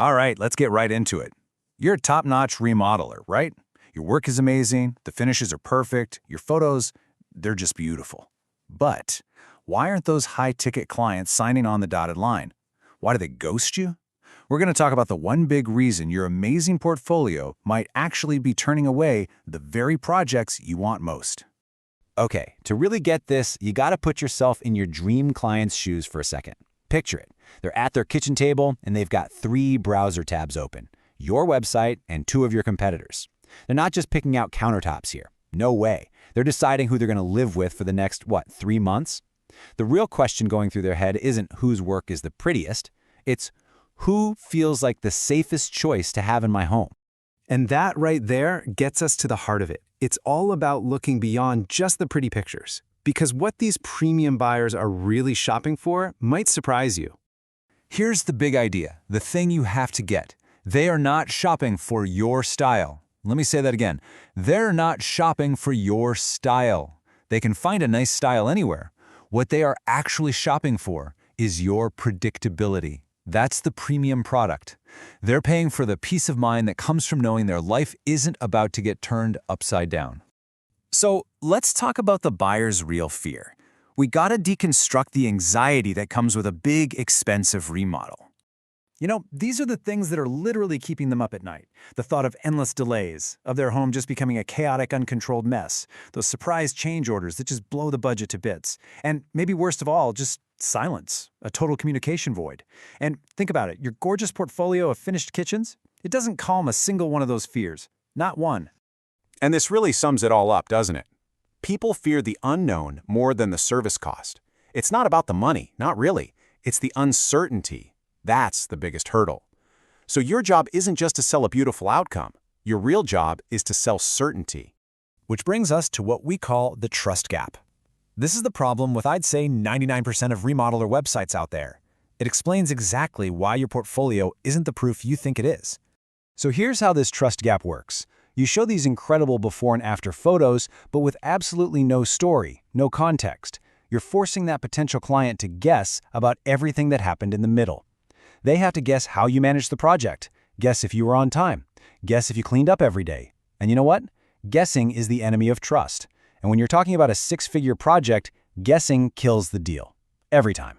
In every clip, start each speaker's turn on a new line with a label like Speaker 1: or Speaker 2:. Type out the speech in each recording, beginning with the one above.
Speaker 1: All right, let's get right into it. You're a top-notch remodeler, right? Your work is amazing, the finishes are perfect, your photos, they're just beautiful. But why aren't those high-ticket clients signing on the dotted line? Why do they ghost you? We're going to talk about the one big reason your amazing portfolio might actually be turning away the very projects you want most.
Speaker 2: Okay, to really get this, you gotta put yourself in your dream client's shoes for a second. Picture it. They're at their kitchen table and they've got 3 browser tabs open, your website and 2 of your competitors. They're not just picking out countertops here. No way. They're deciding who they're gonna live with for the next, 3 months? The real question going through their head isn't whose work is the prettiest. It's who feels like the safest choice to have in my home.
Speaker 3: And that right there gets us to the heart of it. It's all about looking beyond just the pretty pictures. Because what these premium buyers are really shopping for might surprise you.
Speaker 1: Here's the big idea, the thing you have to get. They are not shopping for your style. Let me say that again. They're not shopping for your style. They can find a nice style anywhere. What they are actually shopping for is your predictability. That's the premium product. They're paying for the peace of mind that comes from knowing their life isn't about to get turned upside down. So let's talk about the buyer's real fear. We gotta deconstruct the anxiety that comes with a big, expensive remodel. You know, these are the things that are literally keeping them up at night. The thought of endless delays, of their home just becoming a chaotic, uncontrolled mess, those surprise change orders that just blow the budget to bits, and maybe worst of all, just silence, a total communication void. And think about it, your gorgeous portfolio of finished kitchens, it doesn't calm a single one of those fears. Not one.
Speaker 4: And this really sums it all up, doesn't it? People fear the unknown more than the service cost. It's not about the money, not really. It's the uncertainty. That's the biggest hurdle. So your job isn't just to sell a beautiful outcome. Your real job is to sell certainty.
Speaker 1: Which brings us to what we call the trust gap. This is the problem with, I'd say, 99% of remodeler websites out there. It explains exactly why your portfolio isn't the proof you think it is. So here's how this trust gap works. You show these incredible before and after photos, but with absolutely no story, no context. You're forcing that potential client to guess about everything that happened in the middle. They have to guess how you managed the project, guess if you were on time, guess if you cleaned up every day. And you know what? Guessing is the enemy of trust. And when you're talking about a 6-figure project, guessing kills the deal. Every time.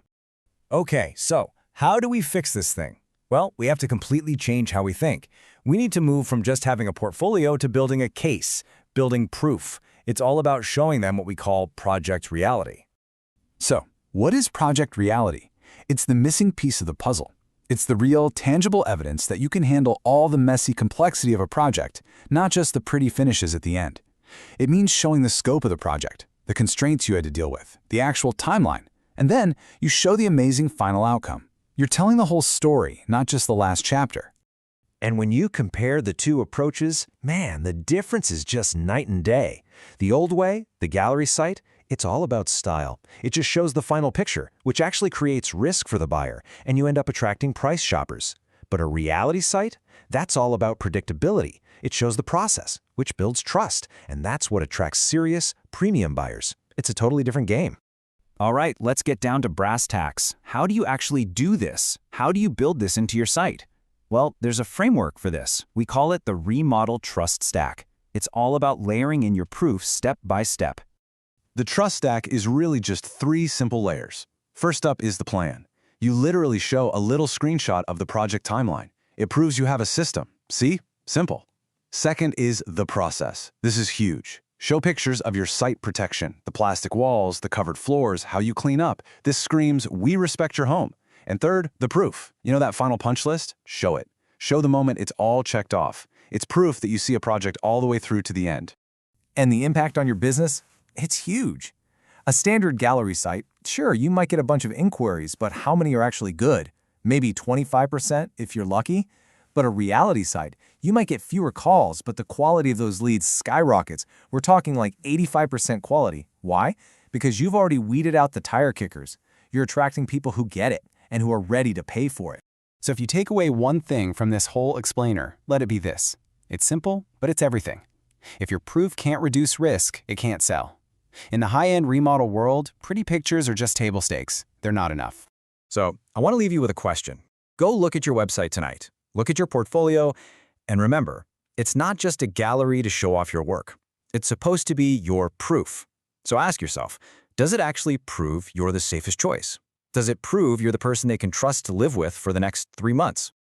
Speaker 5: Okay, so how do we fix this thing? Well, we have to completely change how we think. We need to move from just having a portfolio to building a case, building proof. It's all about showing them what we call project reality.
Speaker 1: So, what is project reality? It's the missing piece of the puzzle. It's the real, tangible evidence that you can handle all the messy complexity of a project, not just the pretty finishes at the end. It means showing the scope of the project, the constraints you had to deal with, the actual timeline, and then you show the amazing final outcome. You're telling the whole story, not just the last chapter.
Speaker 5: And when you compare the two approaches, man, the difference is just night and day. The old way, the gallery site, it's all about style. It just shows the final picture, which actually creates risk for the buyer, and you end up attracting price shoppers. But a reality site, that's all about predictability. It shows the process, which builds trust, and that's what attracts serious, premium buyers. It's a totally different game.
Speaker 1: All right, let's get down to brass tacks. How do you actually do this? How do you build this into your site? Well, there's a framework for this. We call it the Remodel Trust Stack. It's all about layering in your proof step by step. The trust stack is really just 3 simple layers. First up is the plan. You literally show a little screenshot of the project timeline. It proves you have a system. See? Simple. Second is the process. This is huge. Show pictures of your site protection, the plastic walls, the covered floors, how you clean up. This screams, we respect your home. And third, the proof. You know that final punch list? Show it. Show the moment it's all checked off. It's proof that you see a project all the way through to the end. And the impact on your business? It's huge. A standard gallery site, sure, you might get a bunch of inquiries, but how many are actually good? Maybe 25% if you're lucky. But a reality site, you might get fewer calls, but the quality of those leads skyrockets. We're talking like 85% quality. Why? Because you've already weeded out the tire kickers. You're attracting people who get it and who are ready to pay for it.
Speaker 3: So if you take away one thing from this whole explainer, let it be this. It's simple, but it's everything. If your proof can't reduce risk, it can't sell. In the high-end remodel world, pretty pictures are just table stakes. They're not enough.
Speaker 5: So I want to leave you with a question. Go look at your website tonight.
Speaker 1: Look at your portfolio, and remember, it's not just a gallery to show off your work. It's supposed to be your proof. So ask yourself, does it actually prove you're the safest choice? Does it prove you're the person they can trust to live with for the next 3 months?